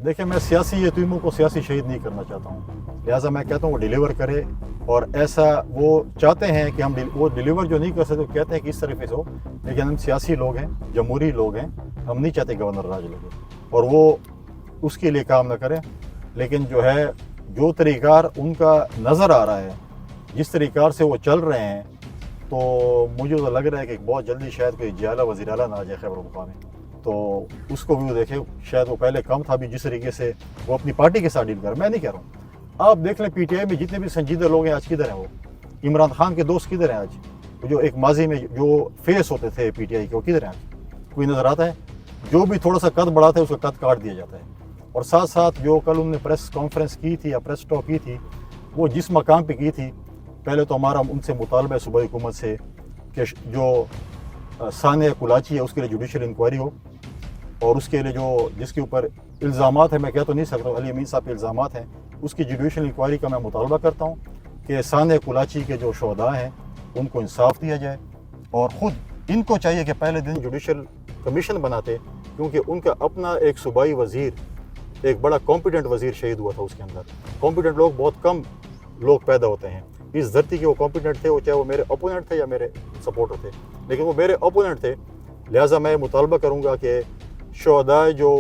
देखिए, मैं सियासी यतीमों को सियासी शहीद नहीं करना चाहता हूँ, लिहाजा मैं कहता हूँ वो डिलीवर करे। और ऐसा वो चाहते हैं कि वो डिलीवर जो नहीं कर सकते, वो कहते हैं कि इस तरीके से हो, लेकिन हम सियासी लोग हैं, जमहूरी लोग हैं, हम नहीं चाहते गवर्नर राज लगे और वो उसके लिए काम ना करें। लेकिन जो है, जो तरीक़ार उनका नज़र आ रहा है, जिस तरीक़ार से वो चल रहे हैं, तो मुझे तो लग रहा है कि बहुत जल्दी शायद कोई जियाला वज़ीर आला ना आ जाए खैबर पख्तूनख्वा में, तो उसको भी वो देखे। शायद वो पहले कम था, भी जिस तरीके से वो अपनी पार्टी के साथ डील कर, मैं नहीं कह रहा हूँ। आप देख लें पीटीआई में जितने भी संजीदा लोग हैं आज किधर हैं? वो इमरान खान के दोस्त किधर हैं आज? वो जो एक माजी में जो फेस होते थे पीटीआई के, वो किधर हैं आज? कोई नज़र आता है? जो भी थोड़ा सा कद बढ़ाता है उसका कद काट दिया जाता है। और साथ साथ जो कल उन्होंने प्रेस कॉन्फ्रेंस की थी या प्रेस टॉक की थी, वो जिस मकाम पर की थी, पहले तो हमारा उनसे मुतालबा है सूबाई हुकूमत से कि जो सानिया कुलाची है उसके लिए जुडिशल इंक्वायरी हो, और उसके लिए जो जिसके ऊपर इल्ज़ामात है, मैं कह तो नहीं सकता, अली अमीन साहब के इल्ज़ामात हैं, उसकी जुडिशल इंक्वायरी का मैं मुतालबा करता हूँ कि सानिया कुलाची के जो शोहदा हैं उनको इंसाफ दिया जाए। और ख़ुद इनको चाहिए कि पहले दिन जुडिशल कमीशन बनाते, क्योंकि उनका अपना एक सूबाई वज़ीर, एक बड़ा कॉम्पिटेंट वज़ीर शहीद हुआ था। उसके अंदर कॉम्पिटेंट लोग बहुत कम लोग पैदा होते हैं इस धरती के। वो कॉम्पिटेंट थे, वो चाहे वो मेरे अपोनेंट थे या मेरे सपोर्टर थे, लेकिन वो मेरे अपोनेंट थे। लिहाजा मैं मुतालबा करूँगा कि शोहदाए जो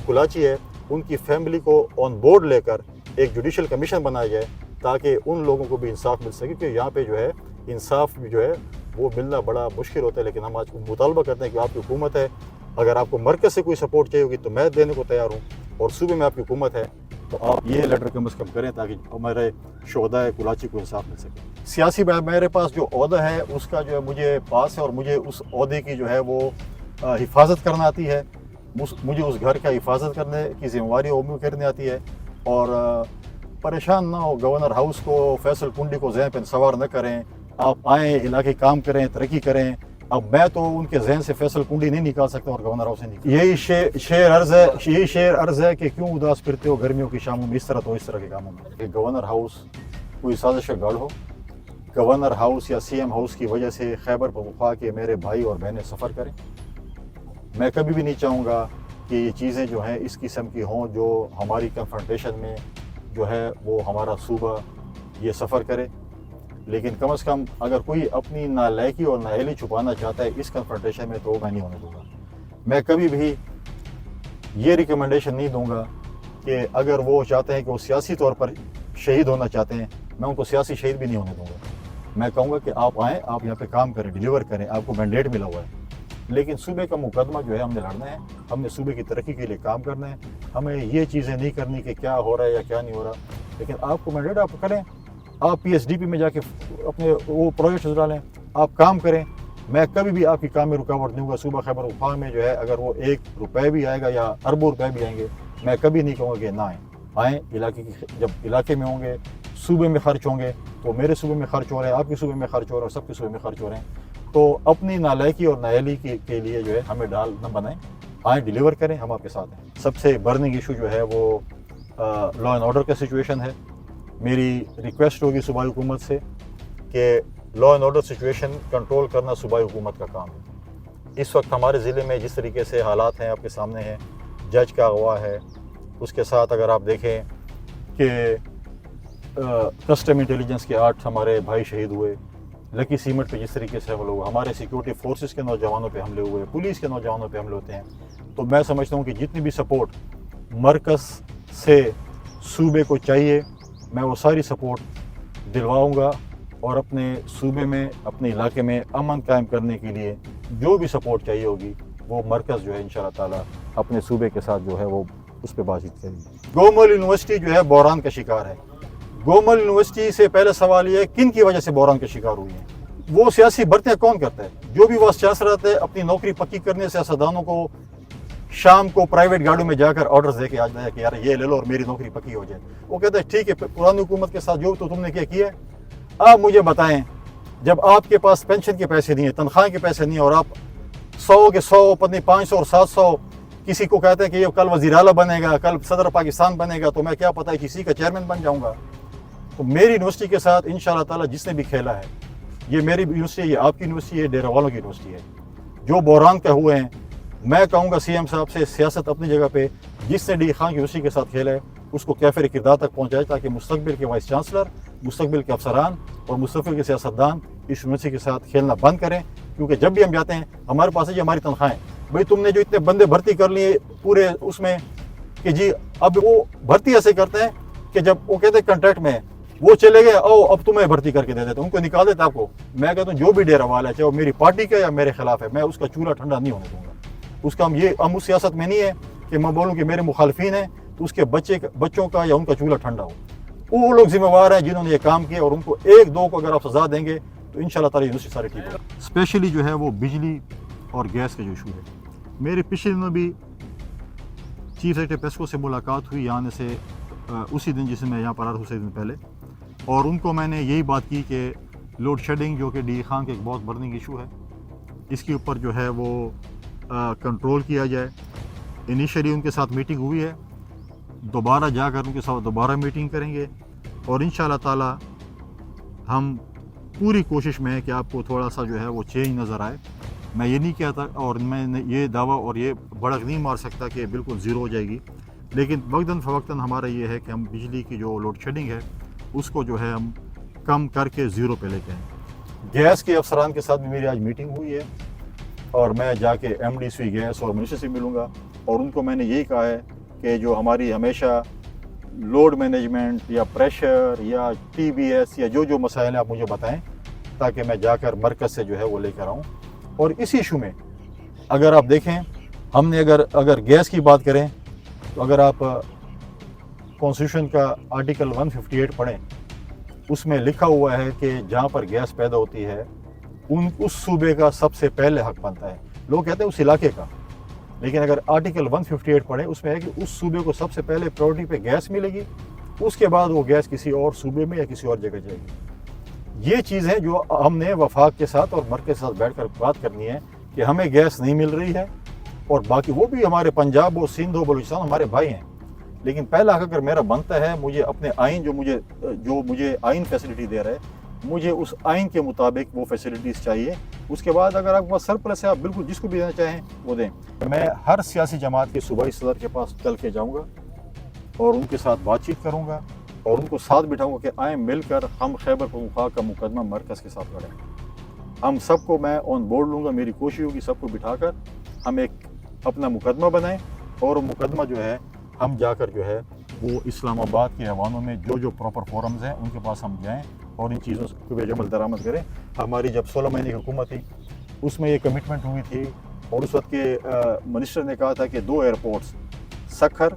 कुलाची है उनकी फैमिली को ऑन बोर्ड लेकर एक जुडिशल कमीशन बनाया जाए, ताकि उन लोगों को भी इंसाफ मिल सके। क्योंकि यहाँ पे जो है इंसाफ जो है वो मिलना बड़ा मुश्किल होता है। लेकिन हम आज मुतालबा करते हैं कि आपकी हुकूमत है, अगर आपको मरकज़ से कोई सपोर्ट चाहिए होगी तो मैं देने को तैयार हूँ, और सूबे में आपकी हुकूमत है तो आप ये लेटर कम से कम करें ताकि हमारे शोहदाए कुलाची को इंसाफ मिल सके। सियासी मेरे पास जो ओहदा है उसका जो है मुझे पास है, और मुझे उस ओहदे की जो है वो हिफाजत करना आती है। मुझे उस घर का हिफाजत करने की जिम्मेवारी उम्मीद करनी आती है। और परेशान ना हो, गवर्नर हाउस को, फैसल कुंडी को ज़हन पर सवार न करें। आप आएँ, इलाके काम करें, तरक्की करें। अब मैं तो उनके जहन से फैसल कुंडी नहीं निकाल सकता और गवर्नर हाउस से निकाल। यही शेर अर्ज़ है कि क्यों उदास फिरते हो गर्मियों की शामों में, इस तरह तो इस तरह के कामों में कि गवर्नर हाउस कोई साजिश का गढ़ हो। गवर्नर हाउस या सीएम हाउस की वजह से खैबर पख्तूनख्वा के मेरे भाई और बहनें सफ़र करें। मैं कभी भी नहीं चाहूँगा कि ये चीज़ें जो हैं इस किस्म की हों, जो हमारी कन्फ्रंटेशन में जो है वो हमारा सूबा ये सफ़र करे। लेकिन कम से कम अगर कोई अपनी नालायकी और नाअहली छुपाना चाहता है इस कन्फ्रंटेशन में, तो मैं नहीं होने दूँगा। मैं कभी भी ये रिकमेंडेशन नहीं दूँगा कि अगर वो चाहते हैं कि वो सियासी तौर पर शहीद होना चाहते हैं, मैं उनको सियासी शहीद भी नहीं होने दूँगा। मैं कहूँगा कि आप आएँ, आप यहाँ पे काम करें, डिलीवर करें, आपको मैंडेट मिला हुआ है। लेकिन सूबे का मुकदमा जो है हमने लड़ना है, हमने सूबे की तरक्की के लिए काम करना है। हमें ये चीज़ें नहीं करनी कि क्या हो रहा है या क्या नहीं हो रहा। लेकिन आपको मैंडेट आप करें, आप पीएसडीपी में जाके अपने वो प्रोजेक्ट चला लें, आप काम करें। मैं कभी भी आपकी काम में रुकावट नहीं दूँगा। सूबा खैबर पख्तूनख्वा में जो है अगर वो ₹1 भी आएगा या अरबों रुपए भी आएंगे, मैं कभी नहीं कहूँगा कि ना आएँ। इलाके की, जब इलाके में होंगे, सूबे में खर्च होंगे, तो मेरे सूबे में खर्च हो रहे हैं, आपके सूबे में खर्च हो रहे हैं, और सबके सूबे में खर्च हो रहे हैं। तो अपनी नालायकी और नाअहली के लिए जो है हमें डाल न बनाएं, आएँ, डिलीवर करें, हम आपके साथ हैं। सबसे बर्निंग इशू जो है वो लॉ एंड ऑर्डर का सिचुएशन है। मेरी रिक्वेस्ट होगी सूबाई हुकूमत से कि law and order situation control करना सूबाई हुकूमत का काम है। इस वक्त हमारे ज़िले में जिस तरीके से हालात हैं आपके सामने हैं, जज का अगवा है, उसके साथ अगर आप देखें कि कस्टम इंटेलिजेंस के 8 हमारे भाई शहीद हुए, लकी सीमेंट पे जिस तरीके से हम लोग, हमारे सिक्योरिटी फोर्सेस के नौजवानों पे हमले हुए, पुलिस के नौजवानों पे हमले होते हैं। तो मैं समझता हूँ कि जितनी भी सपोर्ट मरकज़ से सूबे को चाहिए, मैं वो सारी सपोर्ट दिलवाऊँगा। और अपने सूबे में, अपने इलाके में अमन कायम करने के लिए जो भी सपोर्ट चाहिए होगी, वो मरकज़ जो है इंशाअल्लाह ताला अपने सूबे के साथ जो है वो उस पर बातचीत करेगी। गोमल यूनिवर्सिटी जो है बहरान का शिकार है। गोमल यूनिवर्सिटी से पहले सवाल ये है किन की वजह से बहरान का शिकार हुई है। वो सियासी भर्तियाँ कौन करता है? जो भी वाइस चांसलर रहते हैं, अपनी नौकरी पक्की करने सियासतदानों को शाम को प्राइवेट गाड़ियों में जाकर ऑर्डर्स दे के आ जाए कि यार ये ले लो और मेरी नौकरी पक्की हो जाए। वो कहते हैं ठीक है, पुरानी हुकूमत के साथ जो तो तुमने क्या किया है, आप मुझे बताएं। जब आपके पास पेंशन के पैसे नहीं है, तनख्वाह के पैसे नहीं है, और आप 100 के 100 पत्नी 500 और 700 किसी को कहते हैं कि ये कल वज़ीर आला बनेगा, कल सदर पाकिस्तान बनेगा, तो मैं क्या पता है किसी का चेयरमैन बन जाऊँगा। तो मेरी यूनिवर्सिटी के साथ इंशाअल्लाह ताला जिसने भी खेला है, ये मेरी यूनिवर्सिटी है, ये आपकी यूनिवर्सिटी है, डेरा वालों की यूनिवर्सिटी है, जो बहरान के हुए हैं, मैं कहूँगा सीएम साहब से सियासत अपनी जगह पे, जिसने डी खान की उसी के साथ खेला है उसको कैफिर किरदार तक पहुँचाए, ताकि मुस्तकबिल के वाइस चांसलर, मुस्तकबिल के अफसरान और मुस्तकबिल के सियासतदान इस यूनिवर्सिटी के साथ खेलना बंद करें। क्योंकि जब भी हम जाते हैं हमारे पास है जी हमारी तनख्वाहें, भाई तुमने जो इतने बंदे भर्ती कर लिए पूरे उसमें कि जी, अब वो भर्ती ऐसे करते हैं कि जब वो कहते हैं कंट्रैक्ट में है, वो चले गए, ओ अब तुम्हें भर्ती करके दे देते, उनको निकाल देते आपको। मैं कहता हूँ जो भी डेरा वाला है, चाहे वो मेरी पार्टी का या मेरे खिलाफ है, मैं उसका चूल्हा ठंडा नहीं होने दूंगा। उसका हम उस सियासत में नहीं है कि मैं बोलूँ कि मेरे मुखालफिन हैं तो उसके बच्चों का या उनका चूल्हा ठंडा हो। वो लोग जिम्मेवार हैं जिन्होंने ये काम किया, और उनको एक दो को अगर आप सजा देंगे तो इंशाल्लाह ताला यूनिवर्सिटी सारी ठीक होगी। स्पेशली जो है वो बिजली और गैस का जो इशू है, मेरे पिछले दिनों भी चीफ सेक्रेटरी पेस्को से मुलाकात हुई यहाँ से उसी दिन जिसमें मैं यहाँ पर आ रहा हूँ, उसी दिन पहले, और उनको मैंने यही बात की कि लोड शेडिंग जो कि डी खान का एक बहुत बर्निंग इशू है, इसके ऊपर जो है वो कंट्रोल किया जाए। इनिशियली उनके साथ मीटिंग हुई है, दोबारा जाकर उनके साथ दोबारा मीटिंग करेंगे, और इंशाल्लाह ताला हम पूरी कोशिश में है कि आपको थोड़ा सा जो है वो चेंज नज़र आए। मैं ये नहीं कहता और मैं ये दावा और ये बढ़क नहीं मार सकता कि बिल्कुल ज़ीरो हो जाएगी, लेकिन वक्तन फ़वक्तन हमारा ये है कि हम बिजली की जो लोड शेडिंग है उसको जो है हम कम करके ज़ीरो पे लेके आएँ। गैस के अफसरान के साथ भी मेरी आज मीटिंग हुई है, और मैं जाके MDC गैस और मिनिस्टर से मिलूँगा, और उनको मैंने यही कहा है कि जो हमारी हमेशा लोड मैनेजमेंट या प्रेशर या TBS या जो मसाइल आप मुझे बताएं, ताकि मैं जाकर मरकज़ से जो है वो लेकर आऊँ। और इस इशू में अगर आप देखें, हमने अगर गैस की बात करें तो अगर आप कॉन्स्टिट्यूशन का आर्टिकल 158 पढ़ें, उसमें लिखा हुआ है कि जहाँ पर गैस पैदा होती है उस सूबे का सबसे पहले हक बनता है। लोग कहते हैं उस इलाके का, लेकिन अगर आर्टिकल 158 पढ़ें उसमें है कि उस सूबे को सबसे पहले प्रायोरिटी पे गैस मिलेगी, उसके बाद वो गैस किसी और सूबे में या किसी और जगह जाएगी। ये चीज़ है जो हमने वफाक के साथ और मर्कज़ के साथ बैठकर बात करनी है कि हमें गैस नहीं मिल रही है, और बाकी वो भी हमारे पंजाब और सिंध और बलूचिस्तान हमारे भाई हैं, लेकिन पहला हक अगर मेरा बनता है, मुझे अपने आइन जो मुझे आइन फैसिलिटी दे रहा है, मुझे उस आइन के मुताबिक वो फैसिलिटीज़ चाहिए। उसके बाद अगर आपके पास सरप्लस है, आप बिल्कुल जिसको भी देना चाहें वो दें। मैं हर सियासी जमात के सूबाई सदर के पास चल के जाऊँगा और उनके साथ बातचीत करूँगा, और उनको साथ बिठाऊँगा कि आए मिलकर हम खैबर पख्तूनख्वा का मुकदमा मरकज़ के साथ लड़ें। हम सबको मैं ऑन बोर्ड लूँगा, मेरी कोशिश होगी सबको बिठाकर हम एक अपना मुकदमा बनाएं, और मुकदमा जो है हम जाकर जो है वो इस्लामाबाद के ऐवानों में जो प्रॉपर फोरम्स हैं उनके पास हम जाएं और इन चीज़ों को बेजमल दरामद करें। हमारी जब 16 महीने की हुकूमत थी उसमें ये कमिटमेंट हुई थी, और उस वक्त के मिनिस्टर ने कहा था कि 2 एयरपोर्ट्स सखर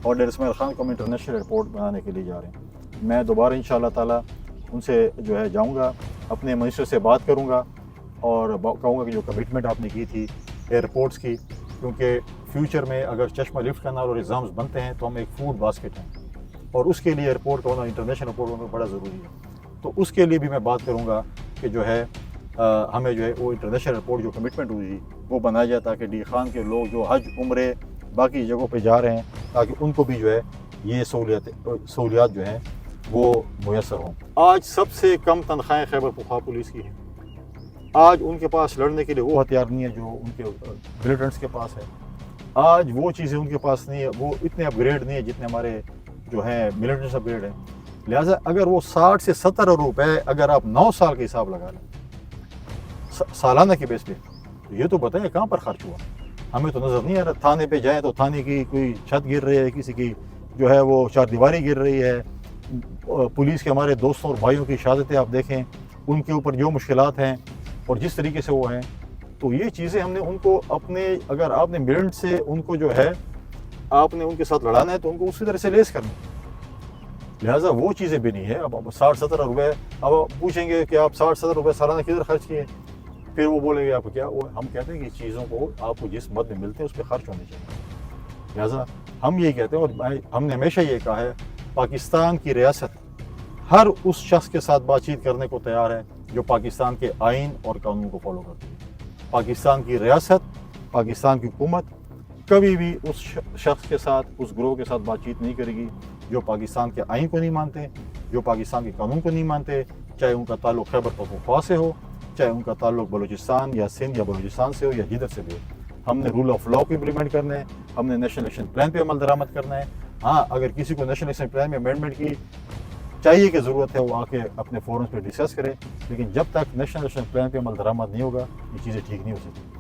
और डेर इस्माइल खान को हम इंटरनेशनल एयरपोर्ट बनाने के लिए जा रहे हैं। मैं दोबारा इंशाअल्लाह ताला उनसे जो है जाऊँगा, अपने मिनिस्टर से बात करूँगा और कहूँगा कि जो कमिटमेंट आपने की थी एयरपोर्ट्स की, क्योंकि फ्यूचर में अगर चश्मा लिफ्ट करना और एग्ज़ाम्स बनते हैं तो हम एक फूड बास्केट हैं, और उसके लिए एयरपोर्ट का होना, इंटरनेशनल एयरपोर्ट होना बड़ा ज़रूरी है। तो उसके लिए भी मैं बात करूँगा कि जो है हमें जो है वो इंटरनेशनल एयरपोर्ट जो कमिटमेंट हुई थी वो बनाया जाए, ताकि डी खान के लोग जो हज उम्रे बाकी जगहों पे जा रहे हैं, ताकि उनको भी जो है ये सहूलियात जो हैं वो मुयसर हों। आज सबसे कम तनख्वाहें खैबर पख्तूनख्वा पुलिस की हैं। आज उनके पास लड़ने के लिए वो हथियार नहीं है जो उनके मिलिटेंट्स के पास है। आज वो चीज़ें उनके पास नहीं है, वो इतने अपग्रेड नहीं है जितने हमारे जो हैं मिलिटेंट्स अपग्रेड हैं। लिहाजा अगर वो 60 से 70 रुपए अगर आप 9 साल का हिसाब लगा लें सालाना के बेस पे, तो ये तो बताएं कहाँ पर खर्च हुआ। हमें तो नज़र नहीं आ रहा। थाने पे जाएँ तो थाने की कोई छत गिर रही है, किसी की जो है वो चारदीवारी गिर रही है, पुलिस के हमारे दोस्तों और भाइयों की शहादतें आप देखें, उनके ऊपर जो मुश्किलात हैं और जिस तरीके से वो हैं, तो ये चीज़ें हमने उनको अपने, अगर आपने मिलिटेंट से उनको जो है आपने उनके साथ लड़ाना है तो उनको उसी तरह से लेस करना। लिहाजा वो चीज़ें भी नहीं है। अब 60-70 रुपये, अब आप पूछेंगे कि आप 60-70 रुपये सालाना किधर खर्च किए, फिर वो बोलेंगे आपको क्या। वो हम कहते हैं कि चीज़ों को आपको जिस मद में मिलते हैं उस पर खर्च होने चाहिए। लिहाजा हम ये कहते हैं, और हमने हमेशा ये कहा है, पाकिस्तान की रियासत हर उस शख्स के साथ बातचीत करने को तैयार है जो पाकिस्तान के आइन और कानून को फॉलो करती है। पाकिस्तान की रियासत, पाकिस्तान की हुकूमत कभी भी उस शख्स के साथ, उस ग्रोह के साथ बातचीत नहीं करेगी जो पाकिस्तान के आइन को नहीं मानते, जो पाकिस्तान के कानून को नहीं मानते, चाहे उनका ताल्लुक़ खैबर पख्तूनख्वा से हो, चाहे उनका ताल्लुक़ बलूचिस्तान या सिंध या बलूचिस्तान से हो या जिधर से भी हो। ہم نے رول آف لا کو امپلیمنٹ کرنا ہے, ہم نے نیشنل ایکشن پلان پہ عمل درآمد کرنا ہے. ہاں اگر کسی کو نیشنل ایکشن پلان میں امینڈمنٹ کی چاہیے کہ ضرورت ہے وہ آ کے اپنے فورمز پہ ڈسکس کرے, لیکن جب تک نیشنل ایکشن پلان پہ عمل درآمد نہیں ہوگا یہ چیزیں ٹھیک نہیں ہو سکتی.